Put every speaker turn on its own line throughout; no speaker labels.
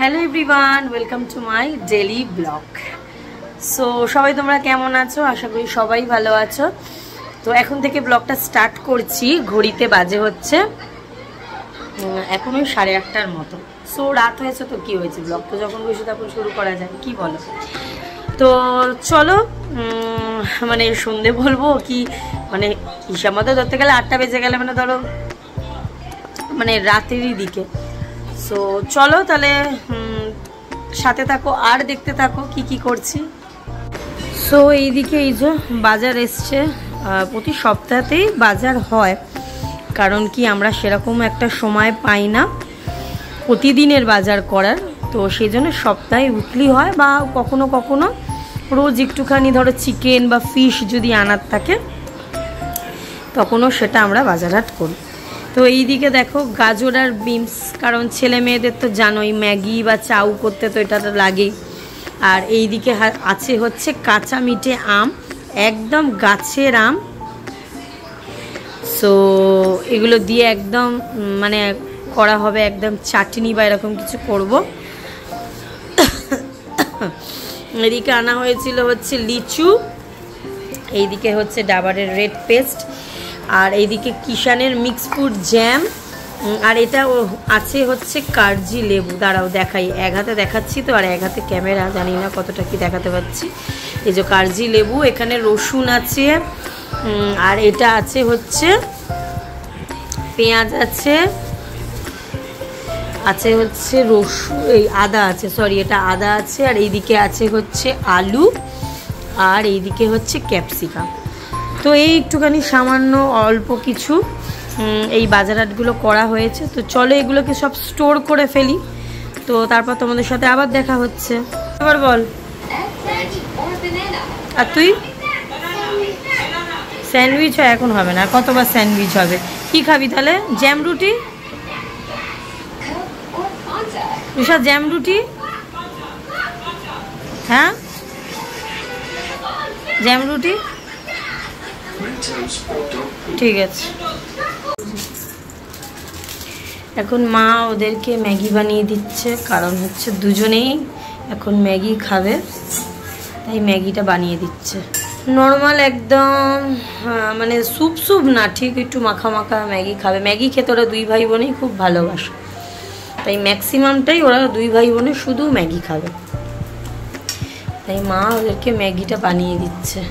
Hello everyone, welcome to my daily blog. So সবাই তোমরা কেমন আছো? আশা করি সবাই ভালো আছো। তো এখন থেকে ব্লগটা স্টার্ট করছি। ঘড়িতে বাজে হচ্ছে এখন ওই 8:30টার মতো। সো রাত হয়েছে তো কি হয়েছে, ব্লগ তো যখন বসে তখন শুরু করা যায়, কি বলো? তো চলো, মানে সন্ধে বলবো কি, মানে হিসাব মতো ধরতে গেলে 8টা বেজে গেলে মানে ধরো মানে রাতেরই দিকে। সো চলো তাহলে সাথে থাকো আর দেখতে থাকো কি কি করছি। সো এইদিকে এই যে বাজার এসছে, প্রতি সপ্তাহতেই বাজার হয়, কারণ কি আমরা সেরকম একটা সময় পাই না প্রতিদিনের বাজার করার। তো সেই জন্য সপ্তাহে উইকলি হয়, বা কখনো কখনো রোজ একটুখানি ধরো চিকেন বা ফিশ যদি আনার থাকে তখনও সেটা আমরা বাজার হাট করি। তো এইদিকে দেখো গাজর আর বিনস, কারণ ছেলে মেয়েদের তো জানোই ম্যাগি বা চাউ করতে তো এটা লাগেই। আর এইদিকে আছে হচ্ছে কাঁচা মিঠে আম, একদম গাছের আম। সো এগুলো দিয়ে একদম মানে করা হবে একদম চাটনি বা এরকম কিছু করব। এদিকে আনা হয়েছিল হচ্ছে লিচু, এইদিকে হচ্ছে ডাবারের রেড পেস্ট, আর এইদিকে কিষানের মিক্স ফ্রুট জ্যাম, আর এটা আছে হচ্ছে কার্জি লেবু। দাঁড়াও দেখাই, এক হাতে দেখাচ্ছি তো আর এক হাতে ক্যামেরা, জানি না কতটা কি দেখাতে পাচ্ছি। এই যে কার্জি লেবু, এখানে রসুন আছে, আর এটা আছে হচ্ছে পেঁয়াজ আছে হচ্ছে রসুন, এই আদা আছে, সরি এটা আদা আছে, আর এইদিকে আছে হচ্ছে আলু, আর এইদিকে হচ্ছে ক্যাপসিকাম। তো এই একটুখানি সামান্য অল্প কিছু এই বাজার হাটগুলো করা হয়েছে। তো চলো এগুলোকে সব স্টোর করে ফেলি, তো তারপর তোমাদের সাথে আবার দেখা হচ্ছে। এবার বল, আর তুই? স্যান্ডউইচ হয়, এখন হবে না, কতবার স্যান্ডউইচ হবে? কি খাবি তাহলে? জ্যাম রুটি? তুষার জ্যাম রুটি? হ্যাঁ জ্যাম রুটি, ঠিক আছে। এখন মা ওদেরকে ম্যাগি বানিয়ে দিচ্ছে, কারণ হচ্ছে দুজনেই এখন ম্যাগি খাবে, তাই ম্যাগিটা বানিয়ে দিচ্ছে। নর্মাল একদম মানে স্যুপ না, ঠিক একটু মাখা মাখা ম্যাগি খাবে। ম্যাগি খেতে ওরা দুই ভাই বোনেই খুব ভালোবাসে, তাই ম্যাক্সিমামটাই ওরা দুই ভাই বোনে শুধু ম্যাগি খাবে, তাই মা ওদেরকে ম্যাগিটা বানিয়ে দিচ্ছে।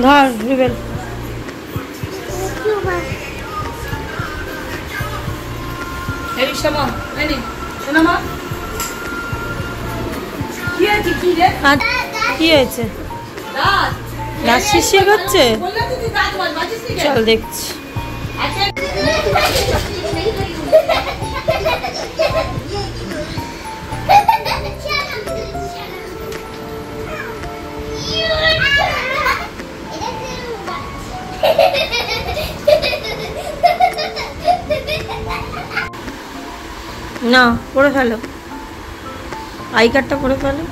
ধর রিবেল, কি হয়েছে? দাঁত শিরশির করছে? চল দেখছি। না পড়ে ফেলো, আই কার্ডটা পড়ে ফেলো।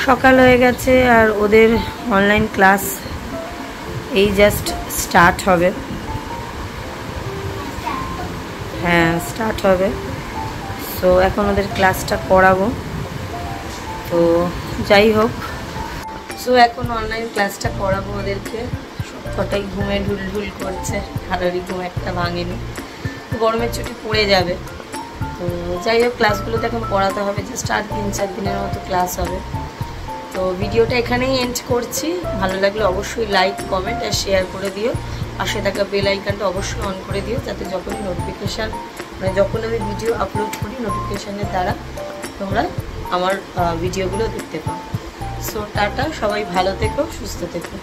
সকাল হয়ে গেছে আর ওদের অনলাইন ক্লাস এই জাস্ট স্টার্ট হবে। হ্যাঁ স্টার্ট হবে। সো এখন ওদের ক্লাসটা করাবো, তো যাই হোক। সো এখন অনলাইন ক্লাসটা করাবো ওদেরকে। সবকটাই ঘুমে ঢুল করছে, কারোরই ঘুম একটা ভাঙেনি। গরমের ছুটি পড়ে যাবে, তো যাই হোক ক্লাসগুলো তো এখন করাতে হবে। জাস্ট আর 3-4 দিনের মতো ক্লাস হবে। তো ভিডিওটা এখানেই এন্ড করছি। ভালো লাগলে অবশ্যই লাইক, কমেন্ট আর শেয়ার করে দিও। পাশে থাকা বেল আইকনটা অবশ্যই অন করে দিও, যাতে যখনই নোটিফিকেশান, মানে যখন আমি ভিডিও আপলোড করি নোটিফিকেশানের দ্বারা তোমরা আমার ভিডিওগুলো দেখতে পাও। সো টাটা, সবাই ভালো থেকো, সুস্থ থেকো।